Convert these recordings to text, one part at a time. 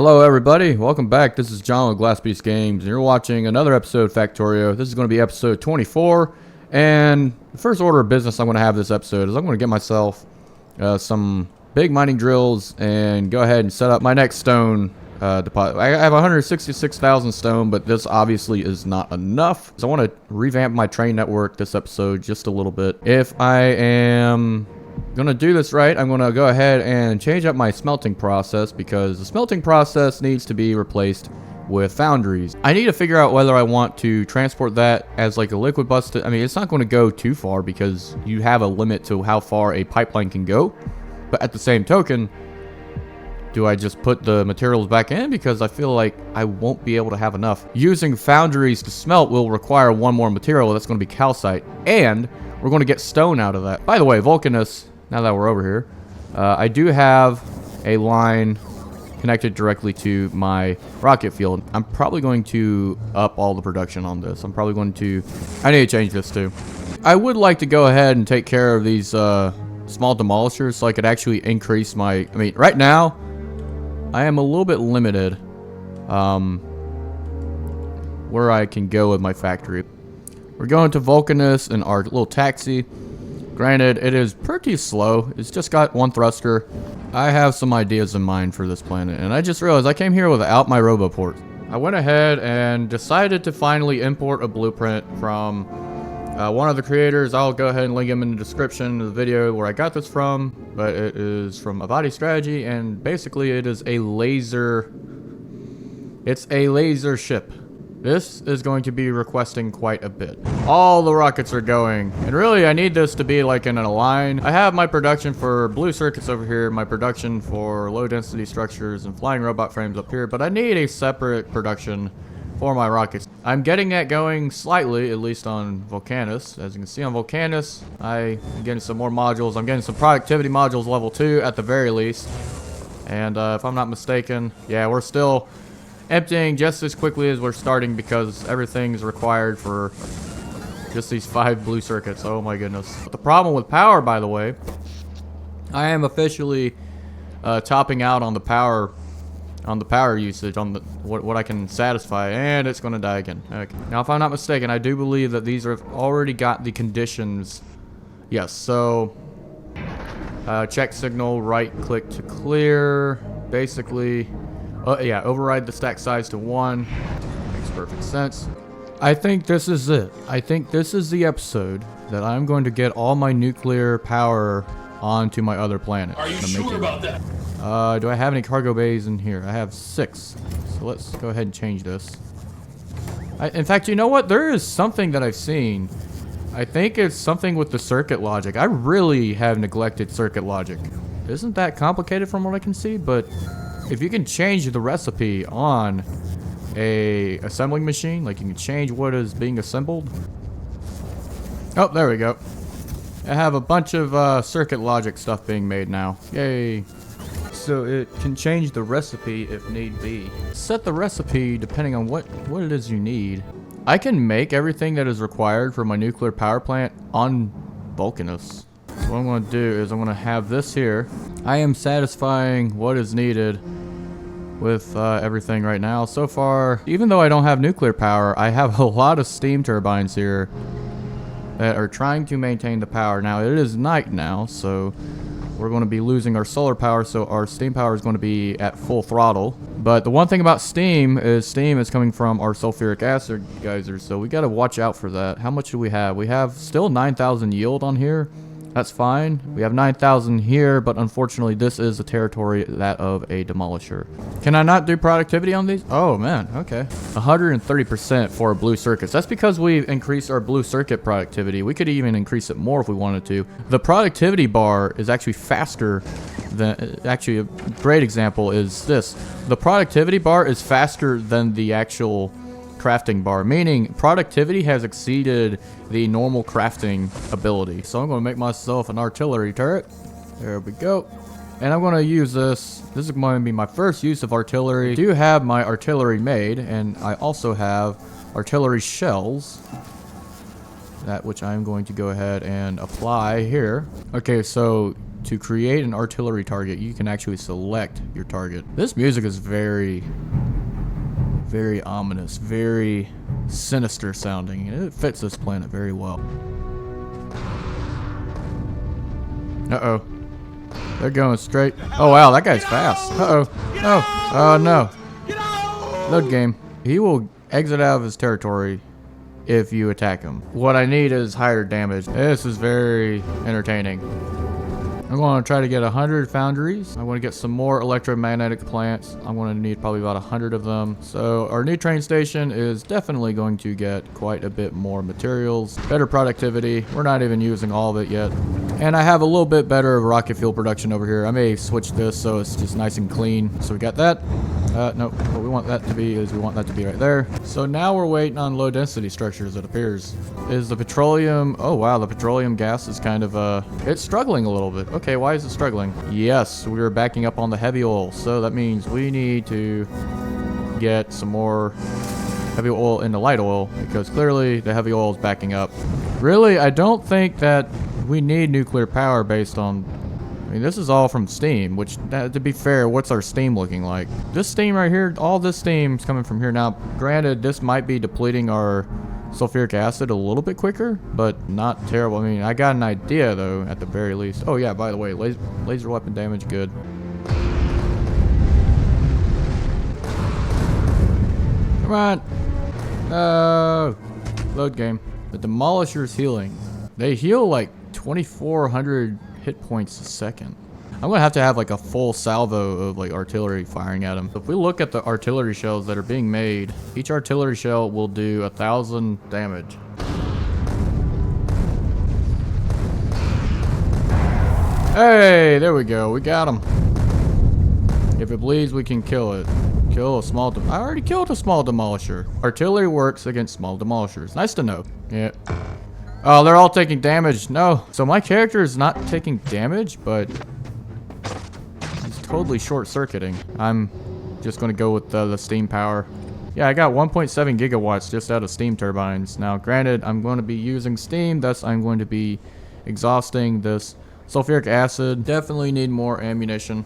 Hello everybody, welcome back. This is John with Glassbeast Games, and you're watching another episode of Factorio. This is going to be episode 24, and the first order of business I'm going to have this episode is I'm going to get myself some big mining drills and go ahead and set up my next stone deposit. I have 166,000 stone, but this obviously is not enough, so I want to revamp my train network this episode just a little bit. If I am gonna do this right, I'm gonna go ahead and change up my smelting process because the smelting process needs to be replaced with foundries. I need to figure out whether I want to transport that as like a liquid bus. I mean, it's not going to go too far because you have a limit to how far a pipeline can go. But at the same token, do I just put the materials back in? Because I feel like I won't be able to have enough. Using foundries to smelt will require one more material. That's going to be calcite. And we're going to get stone out of that. By the way, Vulcanus, now that we're over here, I do have a line connected directly to my rocket field. I'm probably going to up all the production on this. I need to change this too. I would like to go ahead and take care of these small demolishers so I could actually increase my, right now, I am a little bit limited where I can go with my factory. We're going to Vulcanus in our little taxi. Granted, it is pretty slow. It's just got one thruster. I have some ideas in mind for this planet, and I just realized I came here without my roboport. I went ahead and decided to finally import a blueprint from one of the creators. I'll go ahead and link him in the description of the video where I got this from, but it is from AVADII Strategy, and basically it is a laser. It's a laser ship. This is going to be requesting quite a bit. All the rockets are going. And really, I need this to be like in a line. I have my production for blue circuits over here, my production for low density structures and flying robot frames up here, but I need a separate production for my rockets. I'm getting that going slightly, at least on Vulcanus. As you can see on Vulcanus, I'm getting some more modules. I'm getting some productivity modules level 2 at the very least. And if I'm not mistaken, yeah, we're still emptying just as quickly as we're starting because everything's required for just these 5 blue circuits. Oh my goodness. But the problem with power, by the way, I am officially topping out on the power usage, on the what I can satisfy, and it's going to die again. Okay. Now, if I'm not mistaken, I do believe that these have already got the conditions. Yes, so check signal, right click to clear, basically. Yeah, override the stack size to 1. Makes perfect sense. I think this is it. I think this is the episode that I'm going to get all my nuclear power onto my other planet. Are you sure about that? Do I have any cargo bays in here? I have 6. So let's go ahead and change this. In fact, you know what? There is something that I've seen. I think it's something with the circuit logic. I really have neglected circuit logic. Isn't that complicated from what I can see? But if you can change the recipe on a assembling machine, like you can change what is being assembled. Oh, there we go. I have a bunch of circuit logic stuff being made now. Yay. So it can change the recipe if need be. Set the recipe depending on what it is you need. I can make everything that is required for my nuclear power plant on Vulcanus. So what I'm going to do is I'm going to have this here. I am satisfying what is needed with everything right now. So far, even though I don't have nuclear power, I have a lot of steam turbines here that are trying to maintain the power. Now, it is night now, so we're going to be losing our solar power, so our steam power is going to be at full throttle. But the one thing about steam is coming from our sulfuric acid geysers, so we got to watch out for that. How much do we have? We have still 9,000 yield on here. That's fine. We have 9,000 here, but unfortunately this is a territory that of a demolisher. Can I not do productivity on these? Oh man, okay. 130% for blue circuits. That's because we've increased our blue circuit productivity. We could even increase it more if we wanted to. The productivity bar is actually faster than, actually a great example is this. The productivity bar is faster than the actual crafting bar, meaning productivity has exceeded the normal crafting ability. So I'm going to make myself an artillery turret. There we go. And I'm going to use this. This is going to be my first use of artillery. I do have my artillery made, and I also have artillery shells. That which I'm going to go ahead and apply here. Okay, so to create an artillery target, you can actually select your target. This music is very, very ominous, very sinister sounding, and it fits this planet very well. Uh-oh. They're going straight. Oh, wow, that guy's fast. Uh-oh. No. Oh, no. Load game. He will exit out of his territory if you attack him. What I need is higher damage. This is very entertaining. I'm going to try to get 100 foundries. I want to get some more electromagnetic plants. I'm going to need probably about 100 of them. So our new train station is definitely going to get quite a bit more materials, better productivity. We're not even using all of it yet. And I have a little bit better rocket fuel production over here. I may switch this so it's just nice and clean. So we got that. No, what we want that to be is we want that to be right there. So now we're waiting on low density structures, it appears. Is the petroleum, oh wow, the petroleum gas is kind of, it's struggling a little bit. Okay, why is it struggling? Yes, we are backing up on the heavy oil. So that means we need to get some more heavy oil into light oil because clearly the heavy oil is backing up. Really, I don't think that we need nuclear power based on, I mean, this is all from steam, which, to be fair, what's our steam looking like? This steam right here, all this steam's coming from here. Now, granted, this might be depleting our sulfuric acid a little bit quicker, but not terrible. I mean, I got an idea, though, at the very least. Oh, yeah, by the way, laser weapon damage, good. Come on. No. Load game. The Demolisher's healing. They heal like 2,400 hit points a second. I'm gonna have to have like a full salvo of like artillery firing at them. If we look at the artillery shells that are being made, each artillery shell will do 1,000 damage. Hey, there we go. We got him. If it bleeds, we can kill it. Kill a small I already killed a small demolisher. Artillery works against small demolishers. Nice to know. Yeah. Oh, they're all taking damage. No. So my character is not taking damage, but he's totally short-circuiting. I'm just going to go with the steam power. Yeah, I got 1.7 gigawatts just out of steam turbines. Now, granted, I'm going to be using steam, thus I'm going to be exhausting this sulfuric acid. Definitely need more ammunition.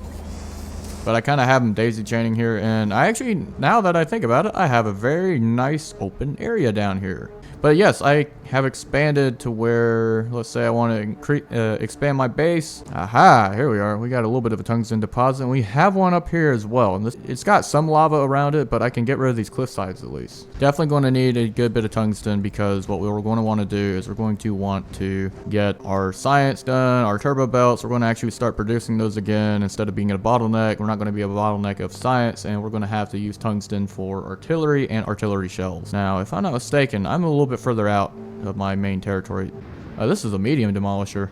But I kind of have them daisy chaining here, and I actually, now that I think about it, I have a very nice open area down here. But yes, I have expanded to where, let's say I want to expand my base. Aha, here we are. We got a little bit of a tungsten deposit, and we have one up here as well. And it's got some lava around it, but I can get rid of these cliff sides at least. Definitely going to need a good bit of tungsten because what we're going to want to do is we're going to want to get our science done, our turbo belts. We're going to actually start producing those again instead of being a bottleneck. We're not going to be a bottleneck of science, and we're going to have to use tungsten for artillery and artillery shells. Now, if I'm not mistaken, I'm a little bit further out of my main territory. This is a medium demolisher.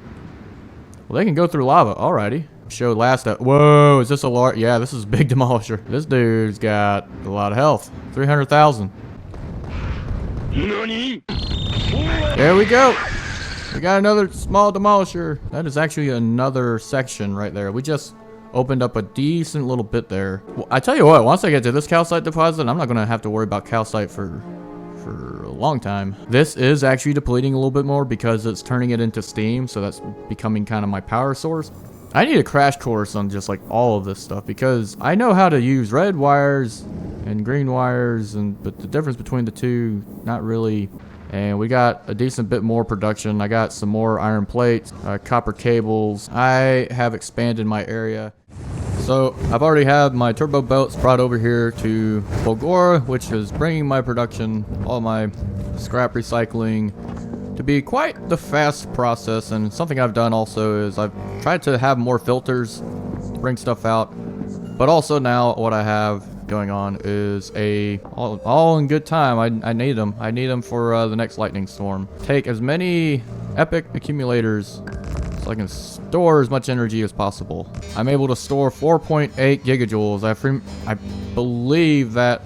Well, they can go through lava. Alrighty. Showed last up. Whoa, is this a large? Yeah, this is a big demolisher. This dude's got a lot of health. 300,000. NANI? There we go. We got another small demolisher. That is actually another section right there. We just opened up a decent little bit there. Well, I tell you what, once I get to this calcite deposit, I'm not going to have to worry about calcite for a long time. This is actually depleting a little bit more because it's turning it into steam, so that's becoming kind of my power source. I need a crash course on just like all of this stuff because I know how to use red wires and green wires, but the difference between the two, not really. And we got a decent bit more production. I got some more iron plates, copper cables. I have expanded my area. So I've already had my turbo belts brought over here to Fulgora, which is bringing my production, all my scrap recycling, to be quite the fast process. And something I've done also is I've tried to have more filters to bring stuff out. But also now what I have going on is all in good time. I need them. I need them for the next lightning storm. Take as many epic accumulators so I can store as much energy as possible. I'm able to store 4.8 gigajoules. I believe that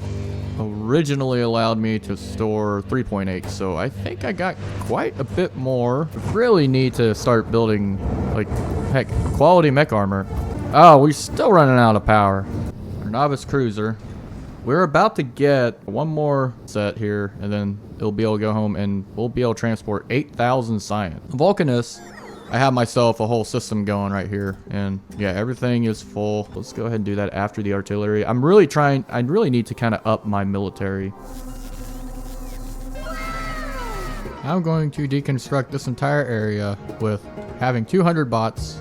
originally allowed me to store 3.8, so I think I got quite a bit more. Really need to start building, like, heck, quality mech armor. Oh, we're still running out of power. Our Nauvis cruiser. We're about to get one more set here, and then it'll be able to go home, and we'll be able to transport 8,000 science. Vulcanus I have myself a whole system going right here, and yeah, everything is full. Let's go ahead and do that after the artillery. I really need to kind of up my military. I'm going to deconstruct this entire area with having 200 bots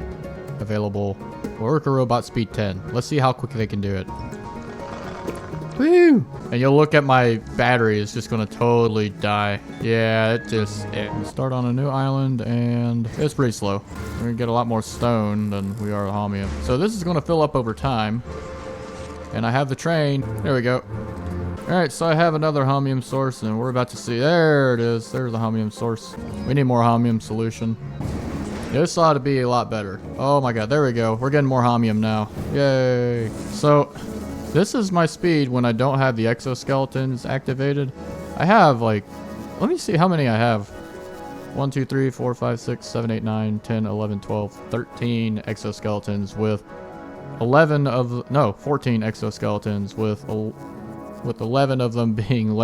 available. Worker robot speed 10. Let's see how quick they can do it. Woo! And you'll look at my battery, it's just gonna totally die. Yeah, start on a new island, and it's pretty slow. We're gonna get a lot more stone than we are holmium. So this is gonna fill up over time. And I have the train. There we go. Alright, so I have another holmium source, and we're about to see. There it is. There's the holmium source. We need more holmium solution. This ought to be a lot better. Oh my god, there we go. We're getting more holmium now. Yay. So, this is my speed when I don't have the exoskeletons activated. I have like, let me see how many I have. 1, 2, 3, 4, 5, 6, 7, 8, 9, 10, 11, 12, 13 exoskeletons with 14 exoskeletons with 11 of them being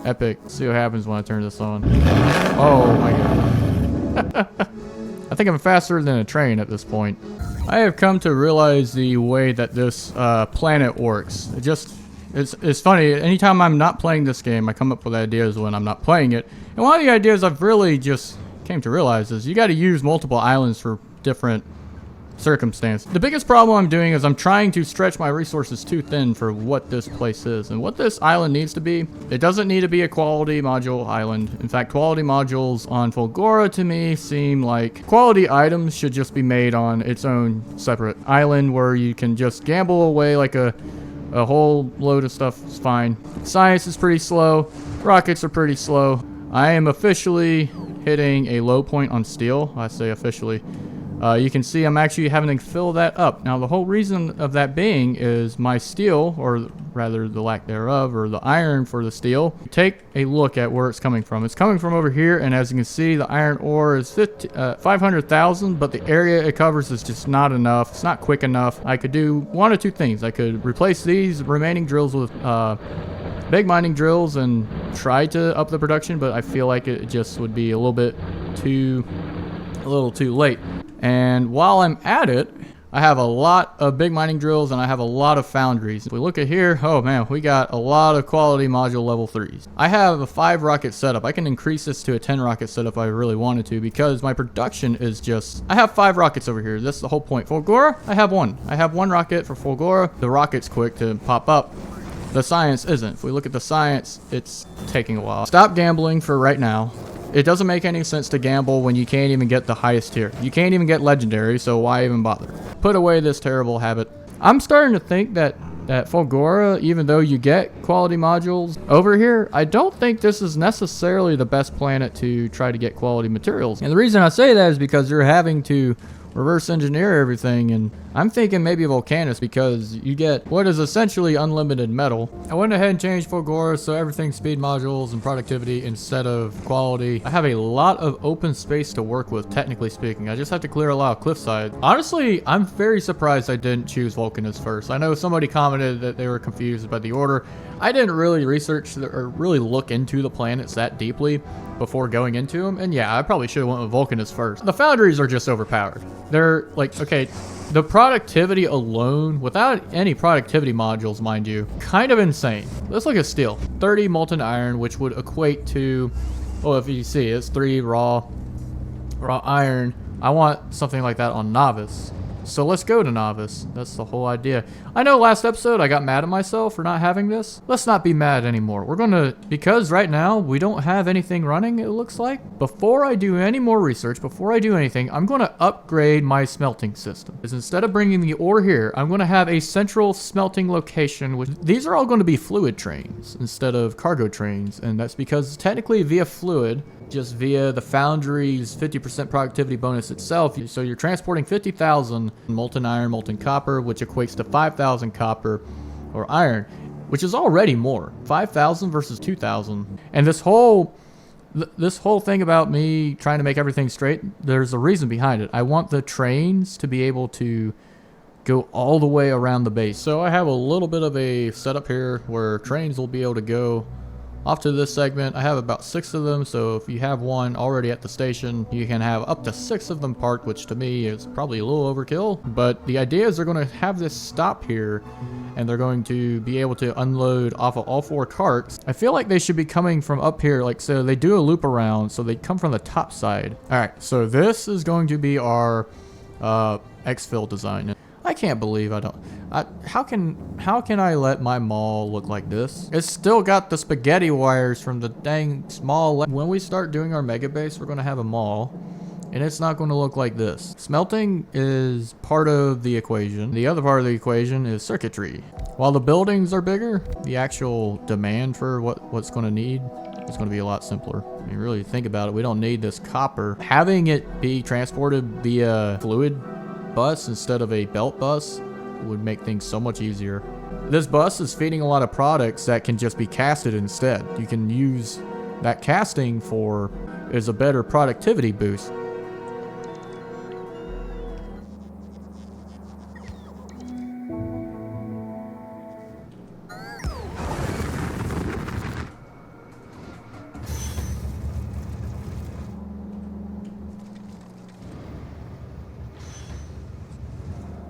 epic. See what happens when I turn this on. Oh my god. I think I'm faster than a train at this point. I have come to realize the way that this planet works. It's funny, anytime I'm not playing this game, I come up with ideas when I'm not playing it. And one of the ideas I've really just came to realize is you gotta use multiple islands for different circumstance. The biggest problem I'm doing is I'm trying to stretch my resources too thin for what this place is and what this island needs to be. It doesn't need to be a quality module island. In fact, quality modules on Fulgora to me seem like quality items should just be made on its own separate island where you can just gamble away like a whole load of stuff is fine. Science is pretty slow. Rockets are pretty slow. I am officially hitting a low point on steel. I say officially. You can see I'm actually having to fill that up. Now, the whole reason of that being is my steel, or rather the lack thereof, or the iron for the steel. Take a look at where it's coming from. It's coming from over here, and as you can see, the iron ore is 500,000, but the area it covers is just not enough. It's not quick enough. I could do one of two things. I could replace these remaining drills with big mining drills and try to up the production, but I feel like it just would be a little too late. And while I'm at it, I have a lot of big mining drills and I have a lot of foundries. If we look at here, oh man, we got a lot of quality module level 3s. I have a 5 rocket setup. I can increase this to a 10 rocket setup if I really wanted to, because my production is just, I have 5 rockets over here. That's the whole point. Fulgora, I have 1. I have 1 rocket for Fulgora. The rocket's quick to pop up. The science isn't. If we look at the science, it's taking a while. Stop gambling for right now. It doesn't make any sense to gamble when you can't even get the highest tier. You can't even get legendary, so why even bother? Put away this terrible habit. I'm starting to think that Fulgora, even though you get quality modules over here, I don't think this is necessarily the best planet to try to get quality materials. And the reason I say that is because you're having to reverse engineer everything, and I'm thinking maybe Volcanus, because you get what is essentially unlimited metal. I went ahead and changed Fulgora so everything's speed modules and productivity instead of quality. I have a lot of open space to work with, technically speaking. I just have to clear a lot of cliffside. Honestly, I'm very surprised I didn't choose Volcanus first. I know somebody commented that they were confused by the order. I didn't really research or really look into the planets that deeply before going into them, and yeah, I probably should have went with Volcanus first. The foundries are just overpowered. They're like, okay, the productivity alone, without any productivity modules, mind you, kind of insane. Let's look at steel. 30 molten iron, which would equate to, well, if you see, it's 3 raw iron. I want something like that on Nauvis. So let's go to Nauvis. That's the whole idea. I know last episode I got mad at myself for not having this. Let's not be mad anymore. We're gonna, because right now we don't have anything running, it looks like. Before I do any more research, before I do anything, I'm gonna upgrade my smelting system. Because instead of bringing the ore here, I'm gonna have a central smelting location. These are all gonna be fluid trains instead of cargo trains. And that's because technically via fluid, just via the foundry's 50% productivity bonus itself. So you're transporting 50,000 molten iron, molten copper, which equates to 5,000 copper or iron, which is already more. 5,000 versus 2,000. And this whole thing about me trying to make everything straight, there's a reason behind it. I want the trains to be able to go all the way around the base. So I have a little bit of a setup here where trains will be able to go off to this segment. I have about 6 of them, so if you have one already at the station, you can have up to 6 of them parked, which to me is probably a little overkill. But the idea is they're going to have this stop here, and they're going to be able to unload off of all 4 carts. I feel like they should be coming from up here, like, so they do a loop around, so they come from the top side. All right, so this is going to be our exfil design. I can't believe how can I let my mall look like this? It's still got the spaghetti wires from the dang small. When we start doing our mega base, we're going to have a mall, and it's not going to look like this. Smelting is part of the equation. The other part of the equation is circuitry. While the buildings are bigger, the actual demand for what's going to need is going to be a lot simpler. I mean, really think about it. We don't need this copper. Having it be transported via fluid bus instead of a belt bus would make things so much easier. This bus is feeding a lot of products that can just be casted instead. You can use that casting for is a better productivity boost.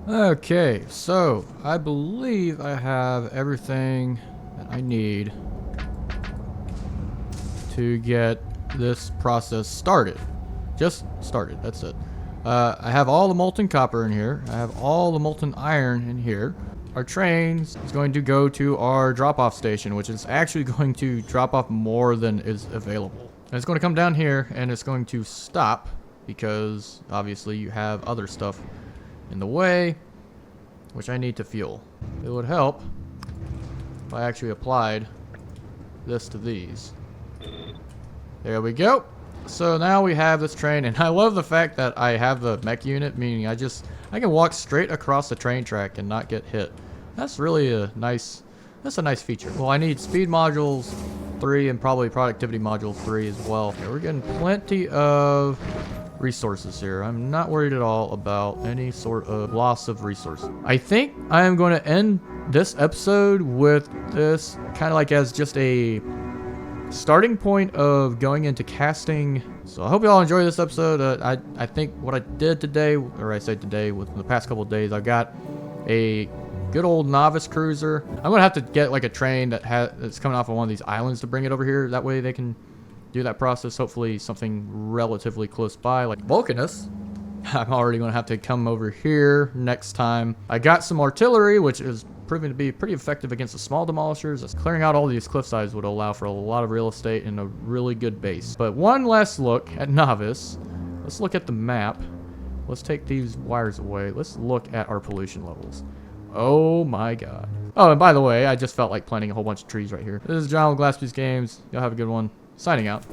Okay, so I believe I have everything that I need to get this process started. Just started, that's it. I have all the molten copper in here. I have all the molten iron in here. Our train is going to go to our drop-off station, which is actually going to drop off more than is available. And it's going to come down here, and it's going to stop because obviously you have other stuff in the way, which I need to fuel. It would help if I actually applied this to these. There we go. So now we have this train, and I love the fact that I have the mech unit, meaning I can walk straight across the train track and not get hit. That's really a nice feature. Well, I need speed modules 3 and probably productivity module 3 as well. Okay, we're getting plenty of resources here. I'm not worried at all about any sort of loss of resources. I think I am going to end this episode with this kind of like as just a starting point of going into casting. So I hope you all enjoy this episode. I think what I did today, or I say today, within the past couple of days, I got a good old Nauvis cruiser. I'm gonna have to get like a train that's coming off of one of these islands to bring it over here. That way they can do that process. Hopefully something relatively close by, like Vulcanus. I'm already gonna have to come over here next time. I got some artillery, which is proving to be pretty effective against the small demolishers. Clearing out all these cliff sides would allow for a lot of real estate and a really good base. But one last look at Nauvis. Let's look at the map. Let's take these wires away. Let's look at our pollution levels. Oh my god. Oh, and by the way, I just felt like planting a whole bunch of trees right here. This is John with Glass Piece Games. Y'all have a good one. Signing out.